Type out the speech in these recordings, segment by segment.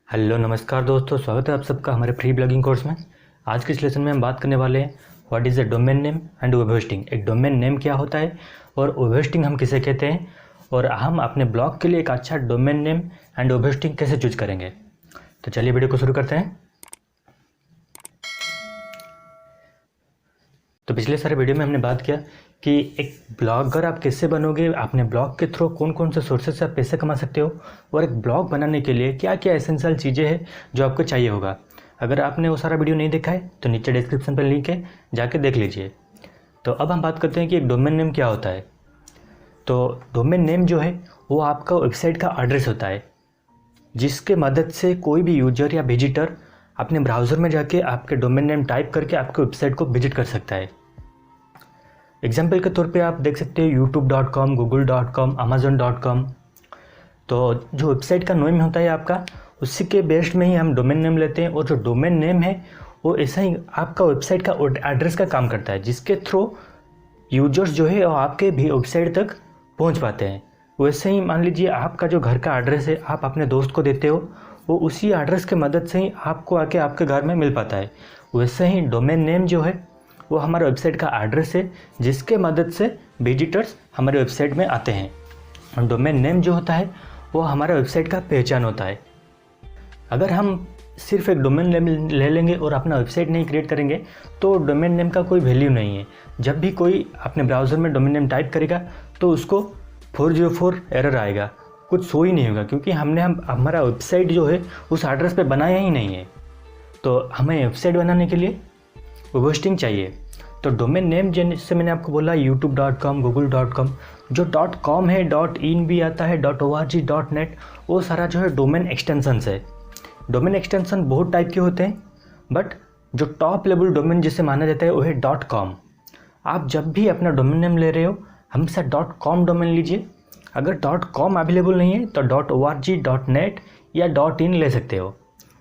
Hello नमस्कार दोस्तों, स्वागत है आप सबका हमारे फ्री ब्लॉगिंग कोर्स में। आज के इस लेसन में हम बात करने वाले हैं what is a domain name and web hosting. एक डोमेन नेम क्या होता है और वेब होस्टिंग हम किसे कहते हैं, और हम अपने ब्लॉग के लिए एक अच्छा domain name and web hosting कैसे चूज करेंगे। तो चलिए वीडियो को शुरू करते हैं। तो पिछले सारे वीडियो में हमने बात किया कि एक ब्लॉगर आप कैसे बनोगे, अपने ब्लॉग के थ्रू कौन कौन से सोर्सेज से आप पैसे कमा सकते हो, और एक ब्लॉग बनाने के लिए क्या क्या एसेंशियल चीज़ें हैं जो आपको चाहिए होगा। अगर आपने वो सारा वीडियो नहीं देखा है तो नीचे डिस्क्रिप्शन पर लिंक है, जाके देख लीजिए। तो अब हम बात करते हैं कि एक डोमेन नेम क्या होता है। तो डोमेन नेम जो है वो आपका वेबसाइट का एड्रेस होता है, जिसके मदद से कोई भी यूजर या विजिटर अपने ब्राउज़र में जाके आपके डोमेन नेम टाइप करके आपके वेबसाइट को विजिट कर सकता है। एग्जाम्पल के तौर पे आप देख सकते हैं youtube.com, google.com, amazon.com। तो जो वेबसाइट का नेम होता है आपका, उसी के बेस्ड में ही हम डोमेन नेम लेते हैं, और जो डोमेन नेम है वो ऐसा ही आपका वेबसाइट का एड्रेस का काम करता है, जिसके थ्रू यूजर्स जो है वो आपके भी वेबसाइट तक पहुंच पाते हैं। वैसे ही मान लीजिए आपका जो घर का एड्रेस है आप अपने दोस्त को देते हो, वो उसी एड्रेस के मदद से ही आपको आके आपके घर में मिल पाता है। वैसे ही डोमेन नेम जो है वो हमारे वेबसाइट का एड्रेस है, जिसके मदद से विजिटर्स हमारे वेबसाइट में आते हैं। और डोमेन नेम जो होता है वो हमारे वेबसाइट का पहचान होता है। अगर हम सिर्फ एक डोमेन नेम ले लेंगे और अपना वेबसाइट नहीं क्रिएट करेंगे तो डोमेन नेम का कोई वैल्यू नहीं है। जब भी कोई अपने ब्राउज़र में डोमेन नेम टाइप करेगा तो उसको 404 एरर आएगा, कुछ शो ही नहीं होगा, क्योंकि हमारा वेबसाइट जो है उस एड्रेस पे बनाया ही नहीं है। तो हमें वेबसाइट बनाने के लिए वेब होस्टिंग चाहिए। तो डोमेन नेम जैसे मैंने आपको बोला youtube.com, google.com, जो .com है, .in भी आता है, .org, .net, वो सारा जो है डोमेन एक्सटेंशंस है। डोमेन एक्सटेंशन बहुत टाइप के होते हैं, बट जो टॉप लेवल डोमेन जिसे माना जाता है वो है .com। आप जब भी अपना डोमेन नेम ले रहे हो हमेशा .com डोमेन लीजिए। अगर .com अवेलेबल नहीं है तो .org, .net या .in ले सकते हो।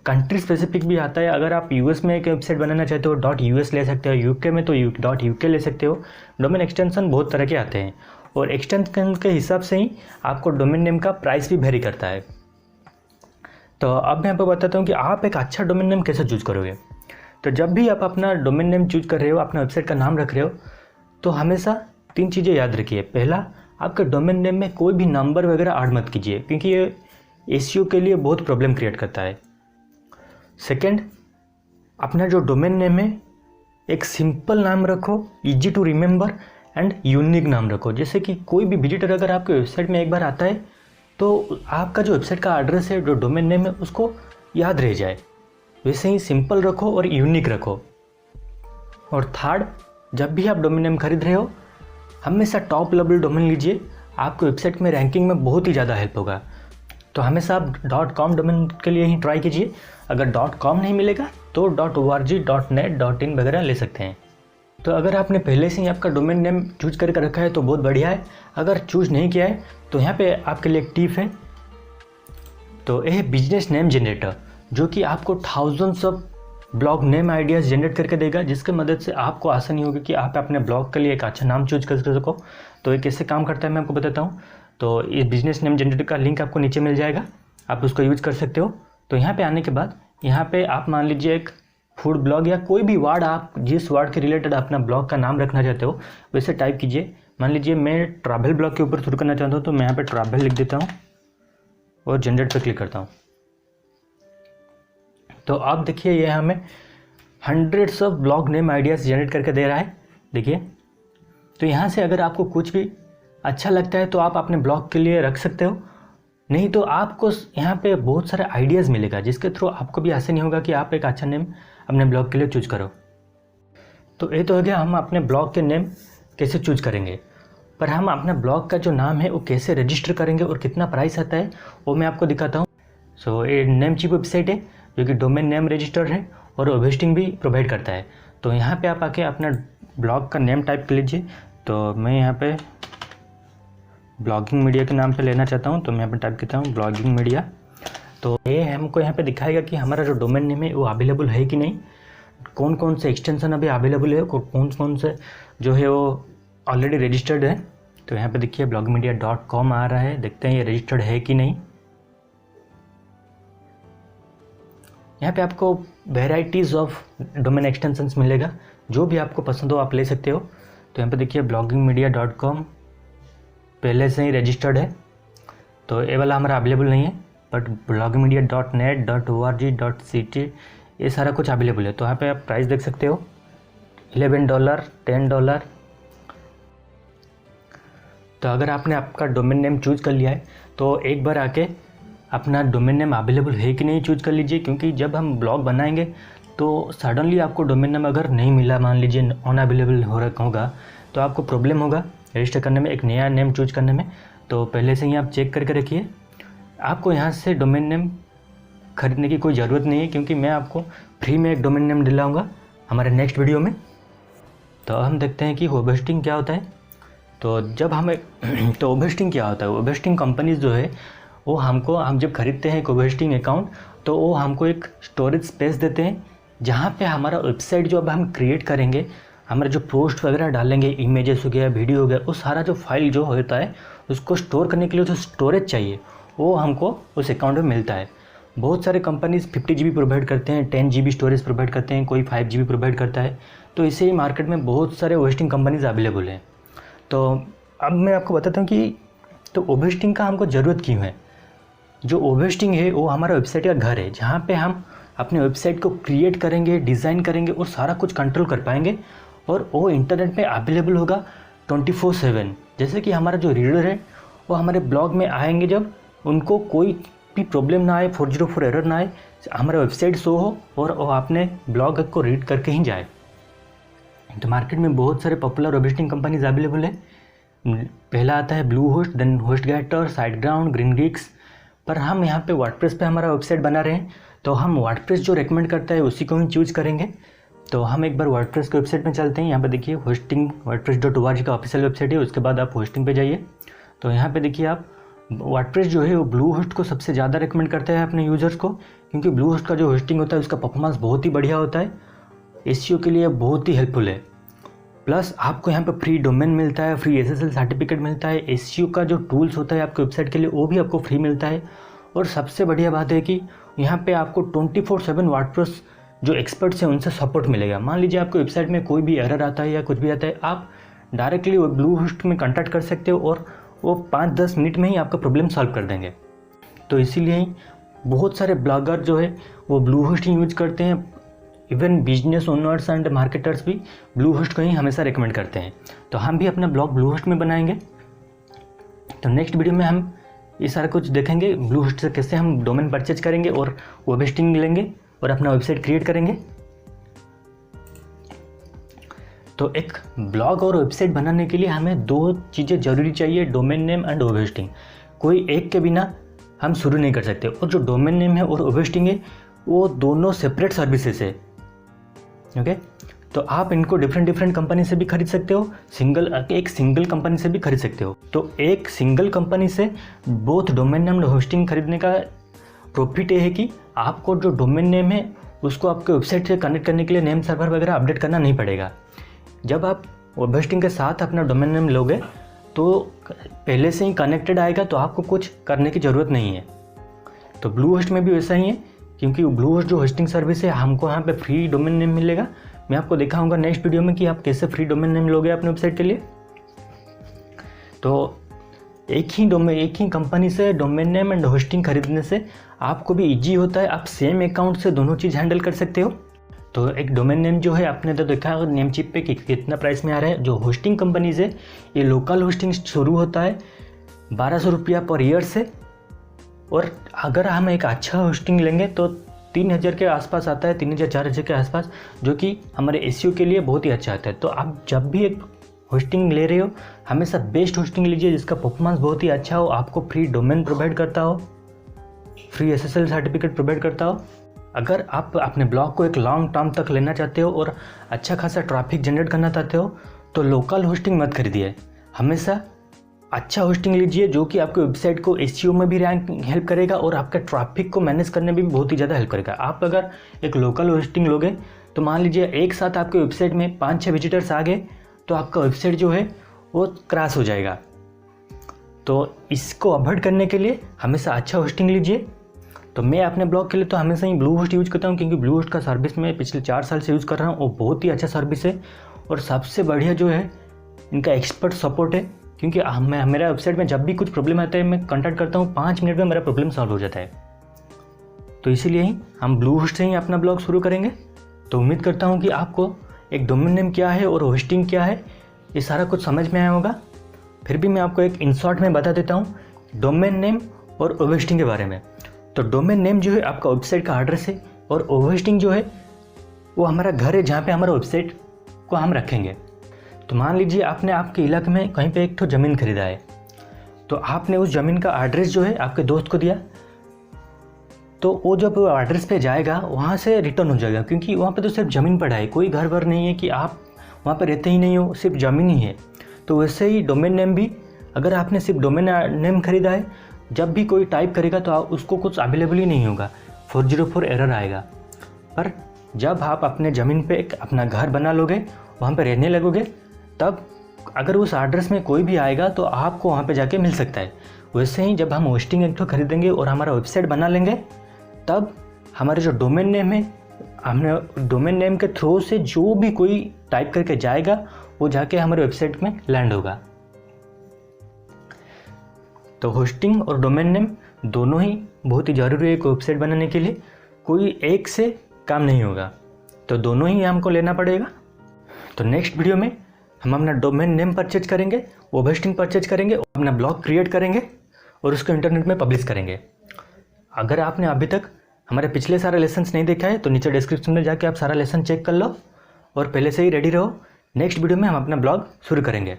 कंट्री स्पेसिफिक भी आता है, अगर आप यूएस में एक वेबसाइट बनाना चाहते हो .us ले सकते हो, यूके में तो .uk ले सकते हो। डोमेन एक्सटेंशन बहुत तरह के आते हैं, और एक्सटेंशन के हिसाब से ही आपको डोमेन नेम का प्राइस भी वेरी करता है। तो अब मैं आपको बताता हूँ कि आप एक अच्छा डोमेन नेम कैसे चूज करोगे। तो जब भी आप अपना डोमेन नेम चूज कर रहे हो, अपना वेबसाइट का नाम रख रहे हो, तो हमेशा 3 चीज़ें याद रखिए। पहला, आपके डोमेन नेम में कोई भी नंबर वगैरह ऐड मत कीजिए, क्योंकि ये एसईओ के लिए बहुत प्रॉब्लम क्रिएट करता है। सेकेंड, अपना जो डोमेन नेम है एक सिंपल नाम रखो, easy to remember and unique नाम रखो। जैसे कि कोई भी विजिटर अगर आपके वेबसाइट में एक बार आता है तो आपका जो वेबसाइट का एड्रेस है, जो डोमेन नेम है, उसको याद रह जाए। वैसे ही सिंपल रखो और यूनिक रखो। और थर्ड, जब भी आप डोमेन नेम खरीद रहे हो हमेशा टॉप लेवल डोमेन लीजिए, आपको वेबसाइट में रैंकिंग में बहुत ही ज़्यादा हेल्प होगा। तो हमेशा आप .com डोमेन के लिए ही ट्राई कीजिए। अगर .com नहीं मिलेगा तो .org, .net, .in वगैरह ले सकते हैं। तो अगर आपने पहले से ही आपका डोमेन नेम चूज करके रखा है तो बहुत बढ़िया है। अगर चूज नहीं किया है तो यहाँ पे आपके लिए एक टिप है। तो यह है बिजनेस नेम जनरेटर, जो कि आपको thousands of blog name ideas generate करके देगा, जिसके मदद से आपको आसानी होगी कि आप अपने ब्लॉग के लिए एक अच्छा नाम चूज कर सको। तो ये कैसे काम करता है मैं आपको बताता हूँ। तो इस बिजनेस नेम जनरेटर का लिंक आपको नीचे मिल जाएगा, आप उसको यूज कर सकते हो। तो यहाँ पे आने के बाद यहाँ पे आप मान लीजिए एक फूड ब्लॉग या कोई भी वर्ड, आप जिस वर्ड के रिलेटेड अपना ब्लॉग का नाम रखना चाहते हो वैसे टाइप कीजिए। मान लीजिए मैं ट्रैवल ब्लॉग के ऊपर शुरू करना चाहता हूँ, तो मैं यहाँ पे ट्रैवल लिख देता हूँ और जनरेट पे क्लिक करता हूँ। तो आप देखिए ये हमें hundreds of blog name ideas generate करके दे रहा है, देखिए। तो यहाँ से अगर आपको कुछ भी अच्छा लगता है तो आप अपने ब्लॉग के लिए रख सकते हो, नहीं तो आपको यहाँ पे बहुत सारे आइडियाज़ मिलेगा, जिसके थ्रू आपको भी आसानी होगा कि आप एक अच्छा नेम अपने ब्लॉग के लिए चूज करो। तो ये तो हो गया हम अपने ब्लॉग के नेम कैसे चूज करेंगे। पर हम अपना ब्लॉग का जो नाम है वो कैसे रजिस्टर करेंगे और कितना प्राइस आता है वो मैं आपको दिखाता हूँ। सो ये नेमचीप वेबसाइट है जो कि डोमेन नेम रजिस्टर है और वेब होस्टिंग भी प्रोवाइड करता है। तो यहाँ पे आप आके अपना ब्लॉग का नेम टाइप कर लीजिए। तो मैं यहाँ पे ब्लॉगिंग मीडिया के नाम पे लेना चाहता हूँ, तो मैं यहाँ पे टाइप करता हूँ ब्लॉगिंग मीडिया। तो ये हमको यहाँ पे दिखाएगा कि हमारा जो डोमेन नेम है वो अवेलेबल है कि नहीं, कौन कौन से एक्सटेंशन अभी अवेलेबल है, कौन कौन से जो है वो ऑलरेडी रजिस्टर्ड है। तो यहाँ पे देखिए blogmedia.com आ रहा है, देखते हैं ये रजिस्टर्ड है कि नहीं। यहाँ पे आपको वेराइटीज़ ऑफ डोमेन एक्सटेंशंस मिलेगा, जो भी आपको पसंद हो आप ले सकते हो। तो यहाँ पे देखिए bloggingmedia.com पहले से ही रजिस्टर्ड है, तो ये वाला हमारा अवेलेबल नहीं है, बट bloggingmedia.net .org.ct ये सारा कुछ अवेलेबल है। तो यहाँ पे आप प्राइस देख सकते हो, $11 $10। तो अगर आपने आपका डोमेन नेम चूज़ कर लिया है तो एक बार आके अपना डोमेन नेम अवेलेबल है कि नहीं चूज़ कर लीजिए, क्योंकि जब हम ब्लॉग बनाएंगे तो सडनली आपको डोमेन नेम अगर नहीं मिला, मान लीजिए नॉन अवेलेबल हो रखा होगा, तो आपको प्रॉब्लम होगा रजिस्टर करने में, एक नया नेम चूज करने में। तो पहले से ही आप चेक करके रखिए। आपको यहाँ से डोमेन नेम खरीदने की कोई ज़रूरत नहीं है, क्योंकि मैं आपको फ्री में एक डोमेन नेम दिलाऊंगा हमारे नेक्स्ट वीडियो में। तो हम देखते हैं कि वेब होस्टिंग क्या होता है। तो जब हमें तो वेब होस्टिंग क्या होता है, वेब होस्टिंग कंपनीज जो है वो हम जब खरीदते हैं एक वेब होस्टिंग अकाउंट, तो वो हमको एक स्टोरेज स्पेस देते हैं, जहाँ पे हमारा वेबसाइट जो अब हम क्रिएट करेंगे, हमारे जो पोस्ट वगैरह डालेंगे, इमेजेस हो गया, वीडियो हो गया, वो सारा जो फाइल जो होता है उसको स्टोर करने के लिए जो स्टोरेज चाहिए वो हमको उस अकाउंट में मिलता है। बहुत सारे कंपनीज 50 GB प्रोवाइड करते हैं, 10 GB स्टोरेज प्रोवाइड करते हैं, कोई 5 GB प्रोवाइड करता है। तो इसे ही मार्केट में बहुत सारे होस्टिंग कंपनीज अवेलेबल हैं। तो अब मैं आपको बताता हूँ कि तो वेब होस्टिंग का हमको ज़रूरत क्यों है। जो वेब होस्टिंग है वो हमारा वेबसाइट का घर है, जहाँ पे हम अपने वेबसाइट को क्रिएट करेंगे, डिज़ाइन करेंगे और सारा कुछ कंट्रोल कर पाएंगे, और वो इंटरनेट पे अवेलेबल होगा 24/7। जैसे कि हमारा जो रीडर है वो हमारे ब्लॉग में आएंगे, जब उनको कोई भी प्रॉब्लम ना आए, 404 एरर ना आए, हमारा वेबसाइट शो हो और वो अपने ब्लॉग को रीड करके ही जाए। तो मार्केट में बहुत सारे popular web hosting companies available है। पहला आता है Bluehost, then HostGator, SiteGround, GreenGeeks. पर हम यहाँ पे वर्डप्रेस पे हमारा वेबसाइट बना रहे हैं, तो हम वर्डप्रेस जो रेकमेंड करता है उसी को ही चूज़ करेंगे। तो हम एक बार वर्डप्रेस के वेबसाइट में चलते हैं। यहाँ पे देखिए होस्टिंग wordpress.org का ऑफिशियल वेबसाइट है। उसके बाद आप होस्टिंग पे जाइए, तो यहाँ पे देखिए आप वर्डप्रेस जो है वो ब्लू होस्ट को सबसे ज़्यादा रेकमेंड करता है अपने यूज़र्स को, क्योंकि ब्लू होस्ट का जो होस्टिंग होता है उसका परफॉर्मेंस बहुत ही बढ़िया होता है, एसईओ के लिए बहुत ही हेल्पफुल है। प्लस आपको यहाँ पे फ्री डोमेन मिलता है, फ्री SSL सर्टिफिकेट मिलता है, एसईओ का जो टूल्स होता है आपके वेबसाइट के लिए वो भी आपको फ्री मिलता है। और सबसे बढ़िया बात है कि यहाँ पे आपको 24/7 वर्डप्रेस जो एक्सपर्ट्स हैं उनसे सपोर्ट मिलेगा। मान लीजिए आपको वेबसाइट में कोई भी एरर आता है या कुछ भी आता है, आप डायरेक्टली वो ब्लू होस्ट में कॉन्टैक्ट कर सकते हो और वो 5-10 मिनट में ही आपका प्रॉब्लम सॉल्व कर देंगे। तो इसीलिए ही बहुत सारे ब्लॉगर जो है वो ब्लू होस्ट ही यूज़ करते हैं। Even business owners and marketers भी ब्लू होस्ट को ही हमेशा रिकमेंड करते हैं। तो हम भी अपना ब्लॉग ब्लू होस्ट में बनाएंगे। तो नेक्स्ट वीडियो में हम ये सारा कुछ देखेंगे, ब्लू होस्ट से कैसे हम डोमेन परचेज करेंगे और वेब होस्टिंग लेंगे और अपना वेबसाइट क्रिएट करेंगे। तो एक ब्लॉग और वेबसाइट बनाने के लिए हमें 2 चीज़ें ज़रूरी चाहिए, domain name and web hosting. कोई एक के बिना हम शुरू नहीं कर सकते। और जो डोमेन नेम है और वेब होस्टिंग है वो दोनों सेपरेट सर्विसेज है। ओके, तो आप इनको डिफरेंट कंपनी से भी खरीद सकते हो, एक सिंगल कंपनी से भी खरीद सकते हो। तो एक सिंगल कंपनी से बोथ डोमेन नेम और होस्टिंग खरीदने का प्रॉफिट ये है कि आपको जो डोमेन नेम है उसको आपके वेबसाइट से कनेक्ट करने के लिए नेम सर्वर वगैरह अपडेट करना नहीं पड़ेगा। जब आप वेब होस्टिंग के साथ अपना डोमेन नेम लोगे तो पहले से ही कनेक्टेड आएगा, तो आपको कुछ करने की ज़रूरत नहीं है। तो ब्लू होस्ट में भी वैसा ही है, क्योंकि ब्लू होस्ट जो होस्टिंग सर्विस है हमको यहाँ पे फ्री डोमेन नेम मिलेगा। मैं आपको दिखाऊंगा नेक्स्ट वीडियो में कि आप कैसे फ्री डोमेन नेम लोगे अपने वेबसाइट के लिए। तो एक ही कंपनी से डोमेन नेम एंड होस्टिंग खरीदने से आपको भी इजी होता है, आप सेम अकाउंट से दोनों चीज़ हैंडल कर सकते हो। तो एक डोमेन नेम जो है आपने तो देखा नेम चिप पे कितना प्राइस में आ रहा है। जो होस्टिंग कंपनीज है ये लोकल होस्टिंग शुरू होता है 1200 रुपया पर ईयर से, और अगर हम एक अच्छा होस्टिंग लेंगे तो 3000 के आसपास आता है, 3000-4000 के आसपास, जो कि हमारे एसईओ के लिए बहुत ही अच्छा आता है। तो आप जब भी एक होस्टिंग ले रहे हो हमेशा बेस्ट होस्टिंग लीजिए जिसका परफॉर्मेंस बहुत ही अच्छा हो, आपको फ्री डोमेन प्रोवाइड करता हो, फ्री SSL सर्टिफिकेट प्रोवाइड करता हो। अगर आप अपने ब्लॉग को एक लॉन्ग टर्म तक लेना चाहते हो और अच्छा खासा ट्रैफिक जनरेट करना चाहते हो तो लोकल होस्टिंग मत खरीदिए, हमेशा अच्छा होस्टिंग लीजिए जो कि आपके वेबसाइट को एसईओ में भी रैंक हेल्प करेगा और आपका ट्रैफिक को मैनेज करने में भी बहुत ही ज़्यादा हेल्प करेगा। आप अगर एक लोकल होस्टिंग लोगे तो मान लीजिए एक साथ आपके वेबसाइट में 5-6 विजिटर्स आ गए तो आपका वेबसाइट जो है वो क्रैश हो जाएगा। तो इसको अवॉइड करने के लिए हमेशा अच्छा होस्टिंग लीजिए तो मैं अपने ब्लॉग के लिए तो हमेशा ही ब्लू होस्ट यूज़ करता हूँ, क्योंकि ब्लू होस्ट का सर्विस मैं पिछले 4 साल से यूज़ कर रहा हूँ और बहुत ही अच्छा सर्विस है। और सबसे बढ़िया जो है इनका एक्सपर्ट सपोर्ट है, क्योंकि मेरा वेबसाइट में जब भी कुछ प्रॉब्लम आता है मैं कॉन्टैक्ट करता हूँ, 5 मिनट में मेरा प्रॉब्लम सॉल्व हो जाता है। तो इसीलिए ही हम ब्लू होस्ट से ही अपना ब्लॉग शुरू करेंगे। तो उम्मीद करता हूँ कि आपको एक डोमेन नेम क्या है और होस्टिंग क्या है ये सारा कुछ समझ में आया होगा। फिर भी मैं आपको एक इन शॉर्ट में बता देता हूँ डोमेन नेम और होस्टिंग के बारे में। तो डोमेन नेम जो है आपका वेबसाइट का एड्रेस है, और होस्टिंग जो है वो हमारा घर है जहाँ पे हमारा वेबसाइट को हम रखेंगे। तो मान लीजिए आपने आपके इलाके में कहीं पे एक तो ज़मीन खरीदा है, तो आपने उस ज़मीन का एड्रेस जो है आपके दोस्त को दिया, तो वो जब एड्रेस पे जाएगा वहाँ से रिटर्न हो जाएगा, क्योंकि वहाँ पे तो सिर्फ ज़मीन पड़ा है, कोई घर वर नहीं है कि आप वहाँ पे रहते ही नहीं हो, सिर्फ ज़मीन ही है। तो वैसे ही डोमेन नेम भी, अगर आपने सिर्फ डोमेन नेम खरीदा है, जब भी कोई टाइप करेगा तो उसको कुछ अवेलेबल ही नहीं होगा, 404 एरर आएगा। पर जब आप अपने ज़मीन पे एक अपना घर बना लोगे, वहाँ पे रहने लगोगे, तब अगर उस एड्रेस में कोई भी आएगा तो आपको वहाँ पे जाके मिल सकता है। वैसे ही जब हम होस्टिंग एक तो खरीदेंगे और हमारा वेबसाइट बना लेंगे, तब हमारे जो डोमेन नेम है, हमने डोमेन नेम के थ्रू से जो भी कोई टाइप करके जाएगा वो जाके हमारे वेबसाइट में लैंड होगा। तो होस्टिंग और डोमेन नेम दोनों ही बहुत ही ज़रूरी है एक वेबसाइट बनाने के लिए, कोई एक से काम नहीं होगा, तो दोनों ही हमको लेना पड़ेगा। तो नेक्स्ट वीडियो में हम अपना डोमेन नेम परचेज करेंगे, होस्टिंग परचेज करेंगे, अपना ब्लॉग क्रिएट करेंगे और उसको इंटरनेट में पब्लिश करेंगे। अगर आपने अभी तक हमारे पिछले सारे लेसन्स नहीं देखा है तो नीचे डिस्क्रिप्शन में जाके आप सारा लेसन चेक कर लो और पहले से ही रेडी रहो। नेक्स्ट वीडियो में हम अपना ब्लॉग शुरू करेंगे।